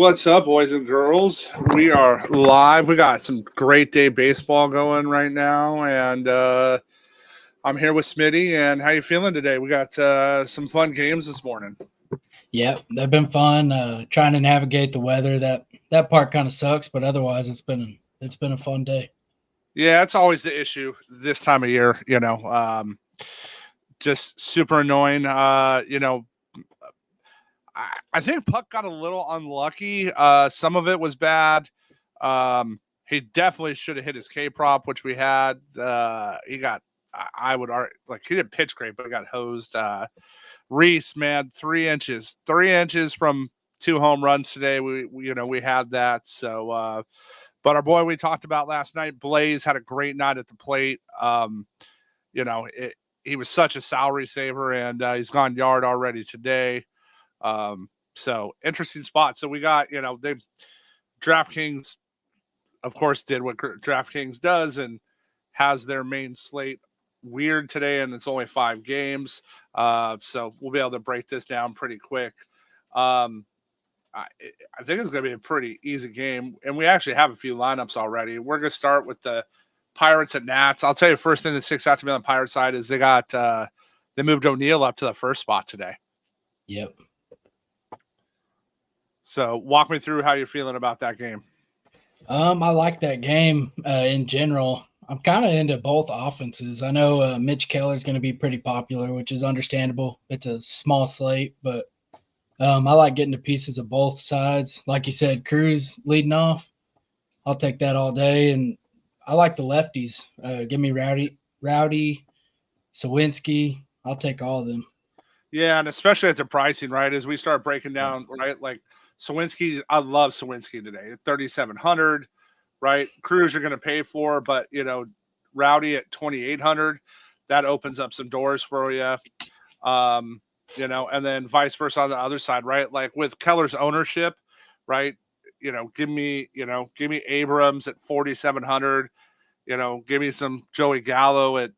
What's up, boys and girls? We are live. We got some great day baseball going right now, and I'm here with Smitty. And how you feeling today? We got some fun games this morning. Yep, they've been fun. Trying to navigate the weather. That part kind of sucks, but otherwise it's been a fun day. Yeah, it's always the issue this time of year. Just super annoying. I think Puck got a little unlucky. Some of it was bad. He definitely should have hit his K prop, which we had. He got, I would argue, like he didn't pitch great, but he got hosed. Reese, man, 3 inches from 2 home runs today. We had that. So, but our boy we talked about last night, Blaze, had a great night at the plate. He was such a salary saver, and he's gone yard already today. So interesting spot. So we got, they DraftKings, of course, did what DraftKings does and has their main slate weird today, and it's only 5 games. So we'll be able to break this down pretty quick. I think it's going to be a pretty easy game, and we actually have a few lineups already. We're going to start with the Pirates and Nats. I'll tell you the first thing that sticks out to me on the Pirate side is they moved O'Neill up to the first spot today. Yep. So walk me through how you're feeling about that game. I like that game in general. I'm kind of into both offenses. I know Mitch Keller's going to be pretty popular, which is understandable. It's a small slate, but I like getting to pieces of both sides. Like you said, Cruz leading off. I'll take that all day, and I like the lefties. Give me Rowdy, Sawinski. I'll take all of them. Yeah, and especially at the pricing, right? As we start breaking down, right? Like Sawinski, I love Sawinski today at 3,700, right? Cruz you're going to pay for, but Rowdy at 2,800, that opens up some doors for you. And then vice versa on the other side, right? Like with Keller's ownership, right? Give me Abrams at 4,700. Give me some Joey Gallo at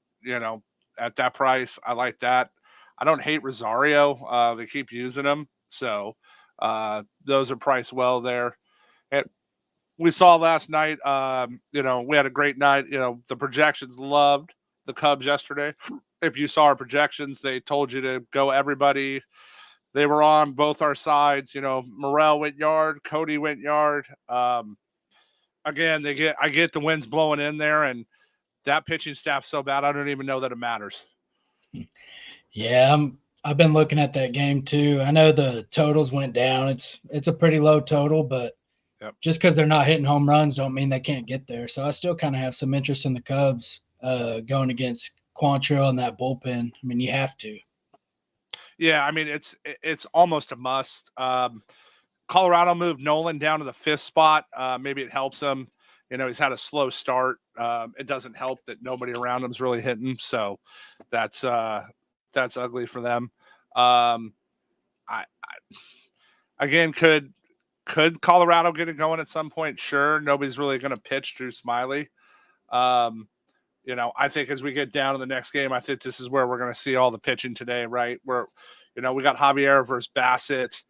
that price. I like that. I don't hate Rosario. They keep using him. So those are priced well there. And we saw last night, we had a great night. The projections loved the Cubs yesterday. If you saw our projections, they told you to go everybody. They were on both our sides. Morel went yard, Cody went yard. Again, I get the winds blowing in there, and that pitching staff's so bad, I don't even know that it matters. Yeah, I've been looking at that game too. I know the totals went down. It's a pretty low total, but just because they're not hitting home runs don't mean they can't get there. So I still kind of have some interest in the Cubs going against Quantrill and that bullpen. I mean, you have to. Yeah, I mean it's almost a must. Colorado moved Nolan down to the 5th spot. Maybe it helps him. He's had a slow start. It doesn't help that nobody around him is really hitting. So that's ugly for them. I again could Colorado get it going at some point? Sure. Nobody's really going to pitch Drew Smiley. I think as we get down to the next game, I think this is where we're going to see all the pitching today, right? Where, we got Javier versus Bassett.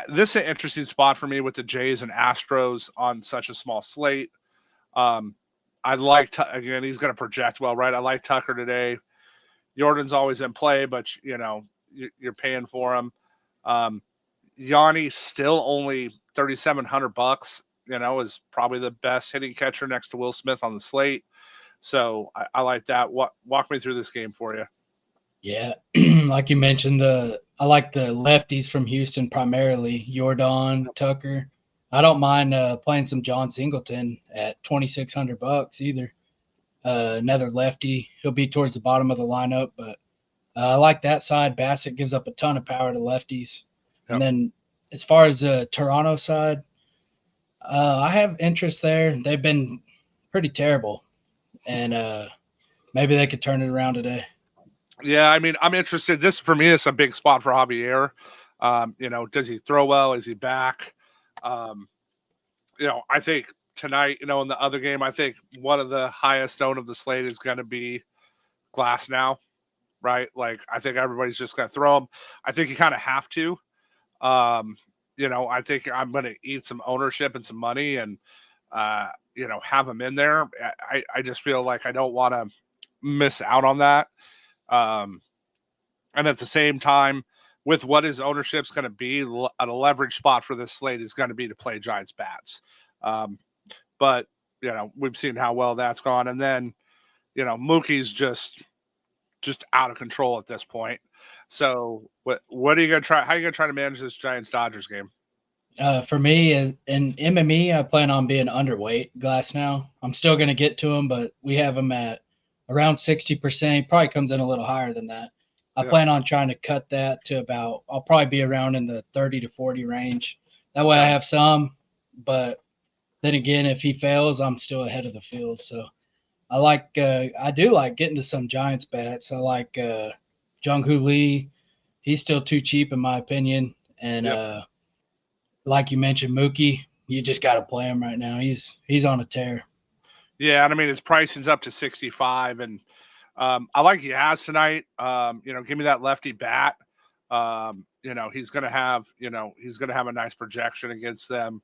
This is an interesting spot for me with the Jays and Astros on such a small slate. I like, again, he's going to project well, right? I like Tucker today. Jordan's always in play, but, you're paying for him. Yanni still only $3,700, is probably the best hitting catcher next to Will Smith on the slate. So I like that. Walk me through this game for you. Yeah, like you mentioned, I like the lefties from Houston primarily, Jordan, Tucker. I don't mind playing some John Singleton at $2,600 either. Another lefty. He'll be towards the bottom of the lineup, but I like that side. Bassett gives up a ton of power to lefties. Yep. And then as far as the Toronto side, I have interest there. They've been pretty terrible, and maybe they could turn it around today. Yeah, I mean, I'm interested. This, for me, is a big spot for Javier. Does he throw well? Is he back? I think tonight, in the other game, I think one of the highest owned of the slate is going to be Glass now, right? Like, I think everybody's just going to throw him. I think you kind of have to. I think I'm going to eat some ownership and some money and, have him in there. I just feel like I don't want to miss out on that. Um, and at the same time, with what his ownership's going to be, a leverage spot for this slate is going to be to play Giants bats. But, we've seen how well that's gone. And then, Mookie's just out of control at this point. So what are you going to try? How are you going to try to manage this Giants Dodgers game? For me, in MME, I plan on being underweight Glass now. I'm still going to get to him, but we have him at around 60%. He probably comes in a little higher than that. I plan on trying to cut that to about, I'll probably be around in the 30 to 40 range. That way I have some, but then again, if he fails, I'm still ahead of the field. So I do like getting to some Giants bats. I like Jung-Hoo Lee. He's still too cheap in my opinion. And like you mentioned, Mookie, you just got to play him right now. He's on a tear. Yeah, and I mean his pricing's up to 65, and I like Yaz tonight. Give me that lefty bat. He's gonna have a nice projection against them.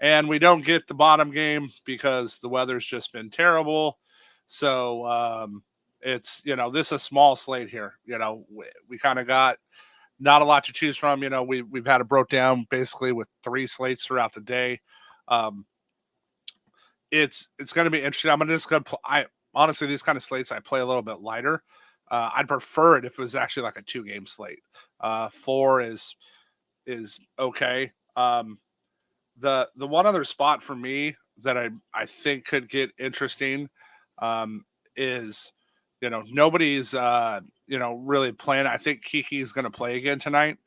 And we don't get the bottom game because the weather's just been terrible. So it's this is a small slate here. We kind of got not a lot to choose from. We've had it broke down basically with 3 slates throughout the day. It's going to be interesting. I'm just going to honestly, these kind of slates I play a little bit lighter. I'd prefer it if it was actually like a 2-game slate. 4 is okay. The one other spot for me that I think could get interesting is nobody's really playing. I think Kiki's going to play again tonight.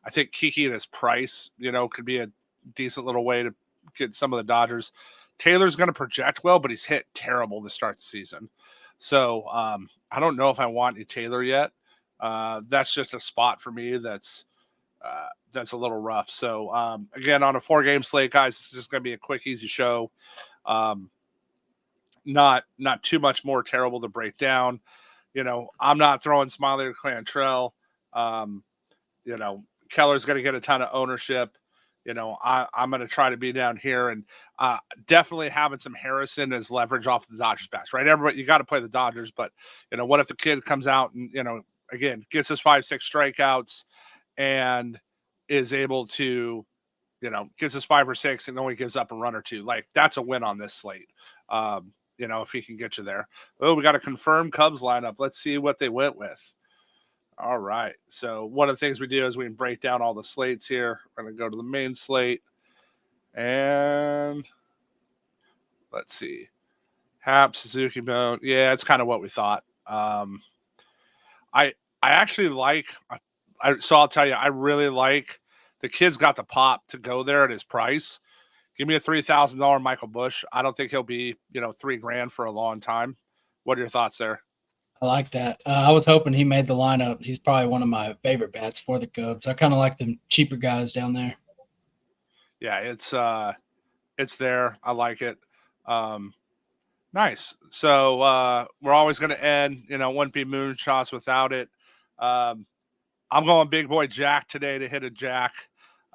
I think Kiki at his price could be a decent little way to get some of the Dodgers. Taylor's going to project well, but he's hit terrible to start the season. So I don't know if I want a Taylor yet. That's just a spot for me that's a little rough. So again, on a 4-game slate, guys, it's just going to be a quick, easy show. Not too much more terrible to break down. I'm not throwing Smiley or Cantrell. Keller's going to get a ton of ownership. I'm going to try to be down here and definitely having some Harrison as leverage off the Dodgers backs, right? Everybody, you got to play the Dodgers, but what if the kid comes out and, again, gets his 5-6 strikeouts and is able to, gets his 5 or 6 and only gives up a run or 2. Like that's a win on this slate. If he can get you there. Oh, we got a confirmed Cubs lineup. Let's see what they went with. All right. So one of the things we do is we can break down all the slates here. We're going to go to the main slate. And let's see. Hap, Suzuki Bone. Yeah, it's kind of what we thought. I actually like so I'll tell you, I really like the kid's got the pop to go there at his price. Give me a $3,000 Michael Busch. I don't think he'll be, $3,000 for a long time. What are your thoughts there? I like that. I was hoping he made the lineup. He's probably one of my favorite bats for the Cubs. I kind of like them cheaper guys down there. Yeah, it's there. I like it. Nice. So we're always going to end. Wouldn't be MoonShots without it. I'm going big boy Jack today to hit a Jack.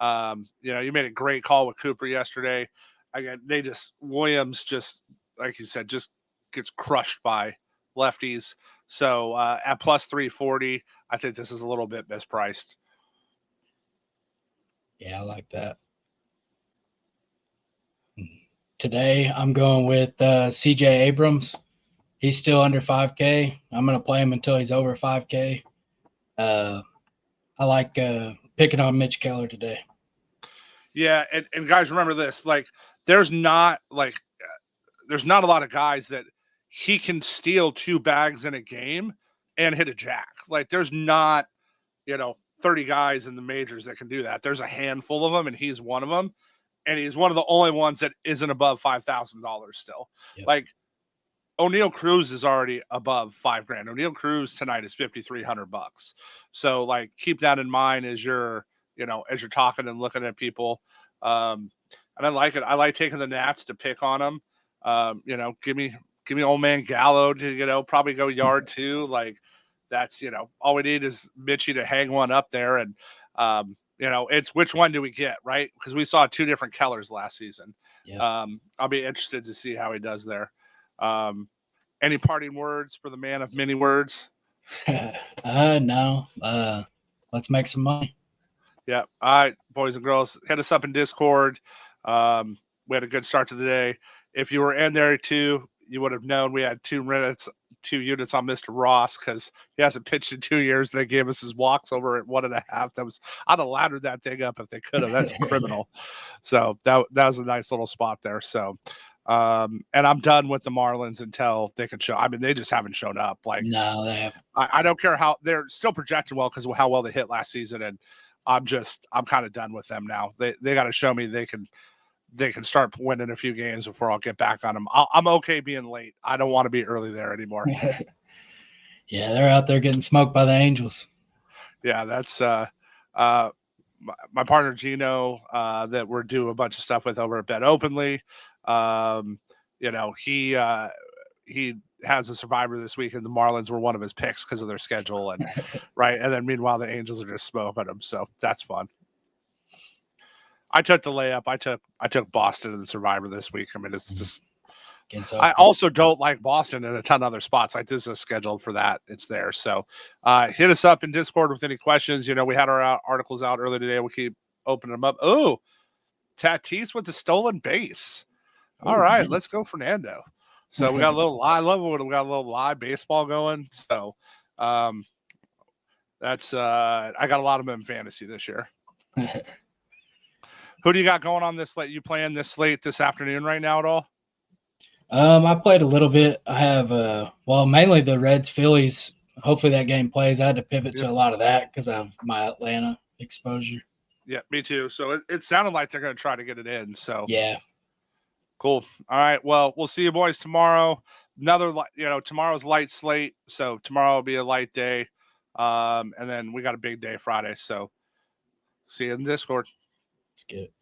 You made a great call with Cooper yesterday. Williams just, like you said, just gets crushed by lefties. So at plus 340, I think this is a little bit mispriced. Yeah, I like that. Today, I'm going with CJ Abrams. He's still under 5K. I'm going to play him until he's over 5K. I like picking on Mitch Keller today. Yeah, and guys, remember this. Like, there's not a lot of guys that he can steal 2 bags in a game and hit a jack. Like, there's not, 30 guys in the majors that can do that. There's a handful of them, and he's one of them. And he's one of the only ones that isn't above $5,000 still. Yep. Like, O'Neal Cruz is already above $5,000. O'Neal Cruz tonight is $5,300. So, like, keep that in mind as you're talking and looking at people. And I like it. I like taking the Nats to pick on them. Give me old man Gallo to, probably go yard 2. Like, that's, all we need is Mitchie to hang one up there. And, it's which one do we get, right? Because we saw 2 different Kellers last season. Yep. I'll be interested to see how he does there. Any parting words for the man of many words? No. Let's make some money. Yeah. All right, boys and girls, hit us up in Discord. We had a good start to the day. If you were in there too, you would have known we had 2 units on Mr. Ross because he hasn't pitched in 2 years. They gave us his walks over at 1.5. I'd have laddered that thing up if they could have. That's criminal. So that was a nice little spot there. So, and I'm done with the Marlins until they can show. I mean, they just haven't shown up. Like, no, they haven't. I don't care how they're still projecting well because of how well they hit last season, and I'm kind of done with them now. They got to show me they can start winning a few games before I'll get back on them. I'm okay being late. I don't want to be early there anymore. Yeah, they're out there getting smoked by the Angels. Yeah, that's my partner Gino that we're doing a bunch of stuff with over at Bet Openly. He has a survivor this week, and the Marlins were one of his picks because of their schedule, and right. And then meanwhile, the Angels are just smoking them, so that's fun. I took the layup. I took Boston in the survivor this week. I mean, it's just. I also don't like Boston in a ton of other spots. Like this is scheduled for that. It's there. So hit us up in Discord with any questions. We had our articles out earlier today. We'll keep opening them up. Oh, Tatis with the stolen base. All right, let's go, Fernando. So we got a little live. I love when we got a little live baseball going. So that's I got a lot of them in fantasy this year. Who do you got going on this slate? You playing this slate this afternoon right now at all? I played a little bit. I have mainly the Reds Phillies. Hopefully that game plays. I had to pivot to a lot of that because of my Atlanta exposure. Yeah, me too. So it sounded like they're going to try to get it in. So yeah, cool. All right. Well, we'll see you boys tomorrow. Tomorrow's light slate. So tomorrow will be a light day. And then we got a big day Friday. So see you in Discord. Let's get it.